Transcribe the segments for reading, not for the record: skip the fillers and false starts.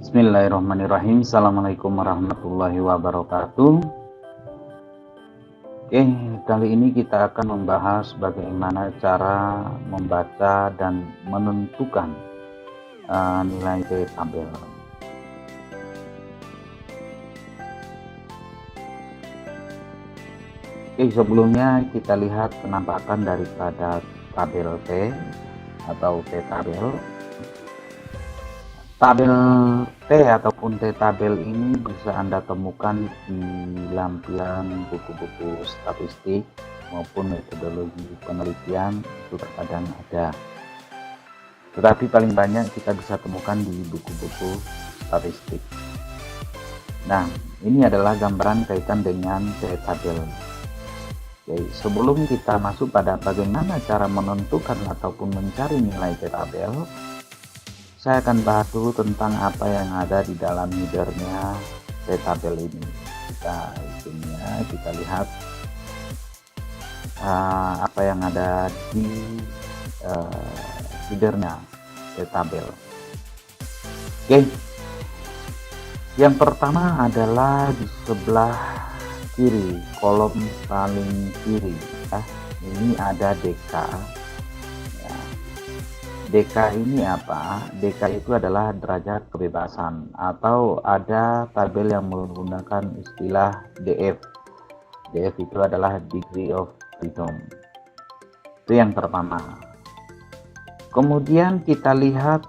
Bismillahirrahmanirrahim. Assalamualaikum warahmatullahi wabarakatuh. Oke, kali ini kita akan membahas bagaimana cara membaca dan menentukan nilai T tabel. Oke, sebelumnya kita lihat penampakan daripada tabel T atau T tabel. Tabel T ataupun T tabel ini bisa Anda temukan di lampiran buku-buku statistik maupun metodologi penelitian, itu terkadang ada. Tetapi paling banyak kita bisa temukan di buku-buku statistik. Nah, ini adalah gambaran kaitan dengan T tabel. Oke, sebelum kita masuk pada bagaimana cara menentukan ataupun mencari nilai T tabel, saya akan bahas dulu tentang apa yang ada di dalam headernya T tabel ini. Kita lihat apa yang ada di headernya T tabel. Oke, yang pertama adalah di sebelah kiri, kolom paling kiri. Ini ada DK. DK ini apa? DK itu adalah derajat kebebasan, atau ada tabel yang menggunakan istilah DF. DF itu adalah degree of freedom. Itu yang pertama. Kemudian kita lihat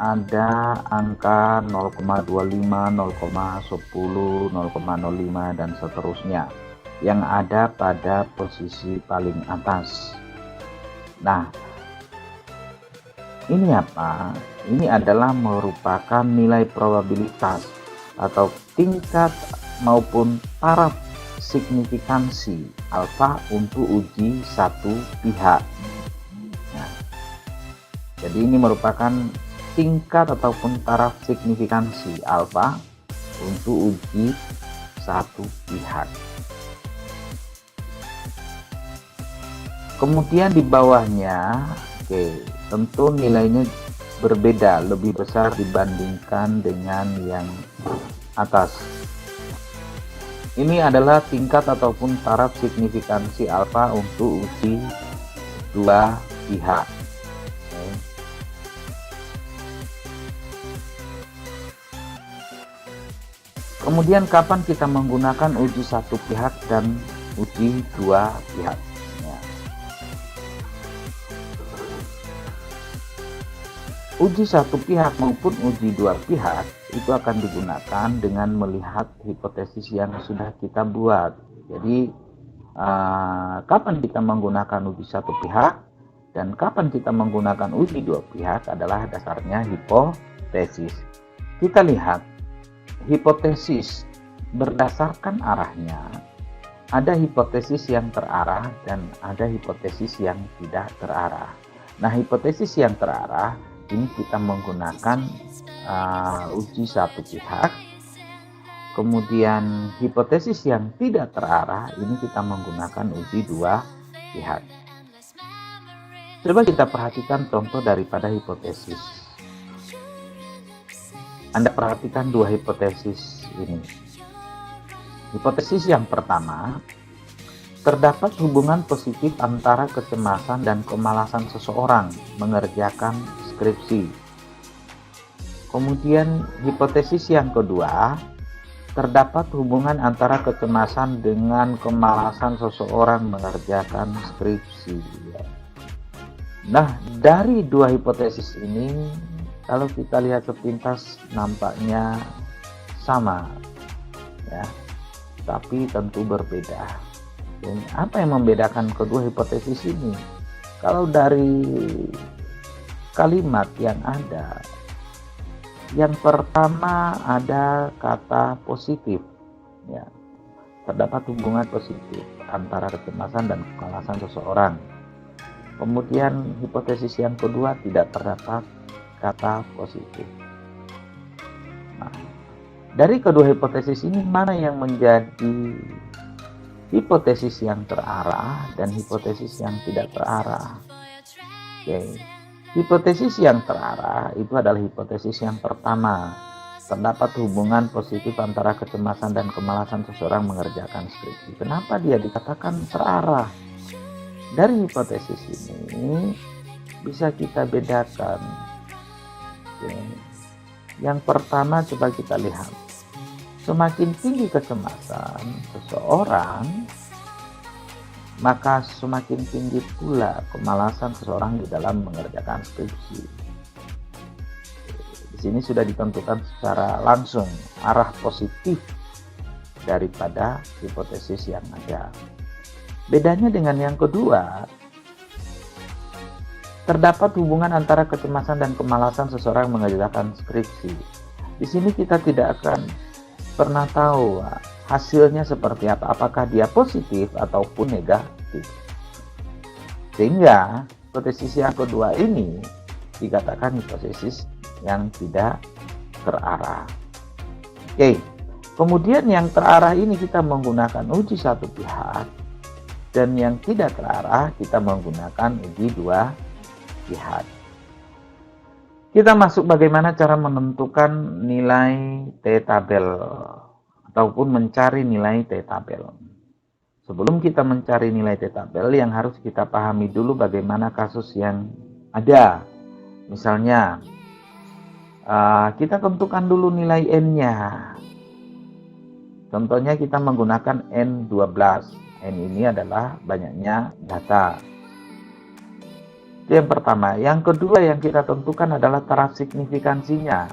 ada angka 0,25, 0,10, 0,05 dan seterusnya yang ada pada posisi paling atas. Nah, ini apa? Ini adalah merupakan nilai probabilitas atau tingkat maupun taraf signifikansi alfa untuk uji satu pihak. Nah, jadi ini merupakan tingkat ataupun taraf signifikansi alfa untuk uji satu pihak. Kemudian di bawahnya, tentu nilainya berbeda, lebih besar dibandingkan dengan yang atas. Ini adalah tingkat ataupun taraf signifikansi alfa untuk uji dua pihak. Kemudian kapan kita menggunakan uji satu pihak dan uji dua pihak? Uji satu pihak maupun uji dua pihak itu akan digunakan dengan melihat hipotesis yang sudah kita buat. Jadi kapan kita menggunakan uji satu pihak dan kapan kita menggunakan uji dua pihak adalah dasarnya hipotesis. Kita lihat hipotesis berdasarkan arahnya. Ada hipotesis yang terarah dan ada hipotesis yang tidak terarah. Nah, hipotesis yang terarah ini kita menggunakan uji satu pihak. Kemudian hipotesis yang tidak terarah ini kita menggunakan uji dua pihak. Coba kita perhatikan contoh daripada hipotesis. Anda perhatikan dua hipotesis ini. Hipotesis yang pertama, terdapat hubungan positif antara kecemasan dan kemalasan seseorang mengerjakan skripsi. Kemudian hipotesis yang kedua, terdapat hubungan antara kecemasan dengan kemalasan seseorang mengerjakan skripsi. Nah, dari dua hipotesis ini, kalau kita lihat sepintas nampaknya sama, ya, tapi tentu berbeda. Dan apa yang membedakan kedua hipotesis ini? Kalau dari kalimat yang ada, yang pertama ada kata positif, ya, terdapat hubungan positif antara kecemasan dan kemalasan seseorang. Kemudian hipotesis yang kedua tidak terdapat kata positif. Nah, dari kedua hipotesis ini mana yang menjadi hipotesis yang terarah dan hipotesis yang tidak terarah? Oke. Hipotesis yang terarah itu adalah hipotesis yang pertama. Terdapat hubungan positif antara kecemasan dan kemalasan seseorang mengerjakan skripsi. Kenapa dia dikatakan terarah? Dari hipotesis ini bisa kita bedakan. Yang pertama, coba kita lihat. Semakin tinggi kecemasan seseorang, maka semakin tinggi pula kemalasan seseorang di dalam mengerjakan skripsi. Di sini sudah ditentukan secara langsung arah positif daripada hipotesis yang ada. Bedanya dengan yang kedua, terdapat hubungan antara kecemasan dan kemalasan seseorang mengerjakan skripsi. Di sini kita tidak akan pernah tahu hasilnya seperti apa, apakah dia positif ataupun negatif. Sehingga hipotesis yang kedua ini dikatakan hipotesis yang tidak terarah. Oke, kemudian yang terarah ini kita menggunakan uji satu pihak, dan yang tidak terarah kita menggunakan uji dua pihak. Kita masuk bagaimana cara menentukan nilai T-tabel ataupun mencari nilai T-tabel. Sebelum kita mencari nilai T-tabel, yang harus kita pahami dulu bagaimana kasus yang ada. Misalnya, kita tentukan dulu nilai N-nya. Contohnya kita menggunakan N12. N ini adalah banyaknya data. Itu yang pertama. Yang kedua yang kita tentukan adalah taraf signifikansinya.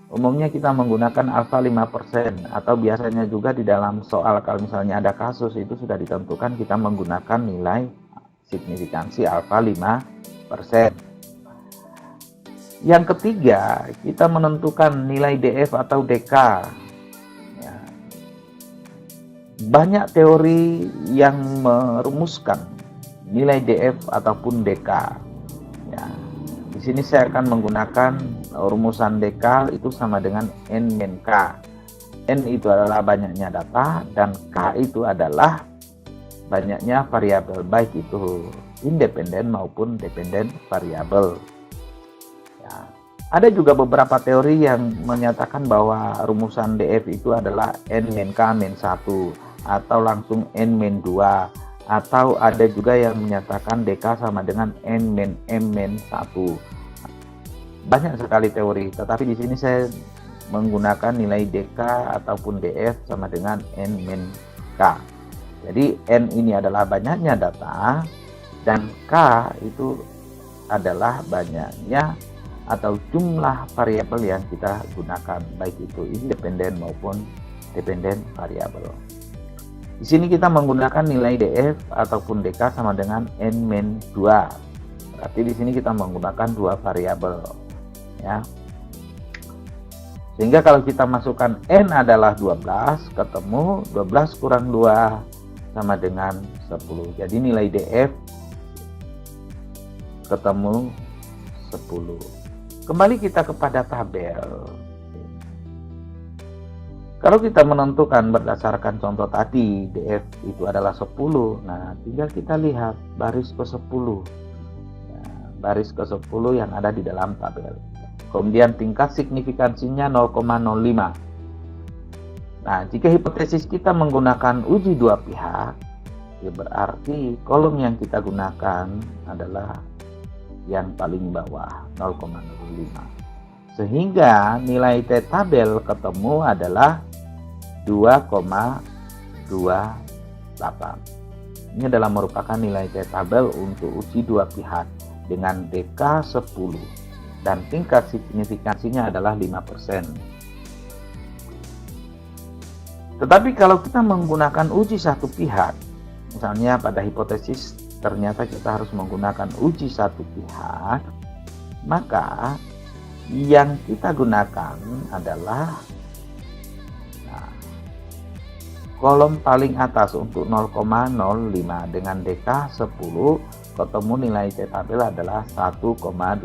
Umumnya kita menggunakan alfa 5%, atau biasanya juga di dalam soal kalau misalnya ada kasus itu sudah ditentukan kita menggunakan nilai signifikansi alfa 5%. Yang ketiga, kita menentukan nilai DF atau DK. Ya. Banyak teori yang merumuskan nilai DF ataupun DK. Ya. Di sini saya akan menggunakan rumusan DK itu sama dengan N-K. N itu adalah banyaknya data dan K itu adalah banyaknya variabel, baik itu independen maupun dependen variabel. Ada juga beberapa teori yang menyatakan bahwa rumusan DF itu adalah N-K-1 atau langsung N-2, atau ada juga yang menyatakan DK sama dengan N-M-1. Banyak sekali teori, tetapi di sini saya menggunakan nilai DK ataupun DF sama dengan N-K. Jadi N ini adalah banyaknya data dan K itu adalah banyaknya atau jumlah variabel yang kita gunakan, baik itu independen maupun dependen variabel. Di sini kita menggunakan nilai DF ataupun DK sama dengan N-2. Berarti di sini kita menggunakan dua variabel, ya. Sehingga kalau kita masukkan N adalah 12, ketemu 12 kurang 2 sama dengan 10. Jadi nilai DF ketemu 10. Kembali kita kepada tabel. Kalau kita menentukan berdasarkan contoh tadi, DF itu adalah 10. Nah, tinggal kita lihat baris ke-10. Baris ke-10 yang ada di dalam tabel. Kemudian tingkat signifikansinya 0,05. Nah, jika hipotesis kita menggunakan uji dua pihak, ya berarti kolom yang kita gunakan adalah yang paling bawah, 0,05. Sehingga nilai T-tabel ketemu adalah 2,28. Ini adalah merupakan nilai T-tabel untuk uji dua pihak dengan DK 10 dan tingkat signifikansinya adalah 5%. Tetapi kalau kita menggunakan uji satu pihak, misalnya pada hipotesis ternyata kita harus menggunakan uji satu pihak, maka yang kita gunakan adalah kolom paling atas untuk 0,05 dengan DK 10, ketemu nilai T-tabel adalah 1,812.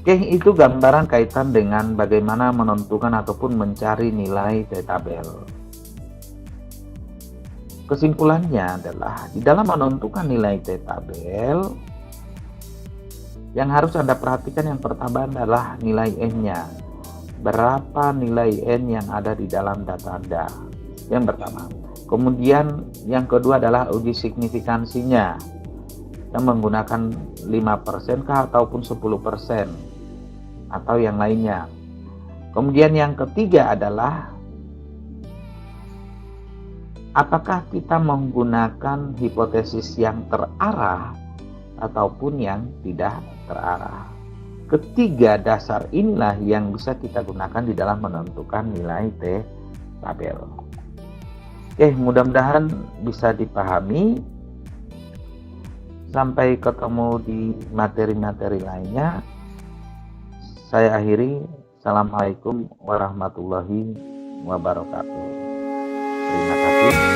Oke, itu gambaran kaitan dengan bagaimana menentukan ataupun mencari nilai T-tabel. kesimpulannya adalah di dalam menentukan nilai T tabel, yang harus Anda perhatikan yang pertama adalah nilai N-nya. Berapa nilai N yang ada di dalam data Anda? Yang pertama. Kemudian yang kedua adalah uji signifikansinya, yang menggunakan 5% kah ataupun 10% atau yang lainnya. Kemudian yang ketiga adalah apakah kita menggunakan hipotesis yang terarah ataupun yang tidak terarah. Ketiga dasar inilah yang bisa kita gunakan di dalam menentukan nilai T tabel. Oke, mudah-mudahan bisa dipahami. Sampai ketemu di materi-materi lainnya. Saya akhiri. Assalamualaikum warahmatullahi wabarakatuh. Terima kasih.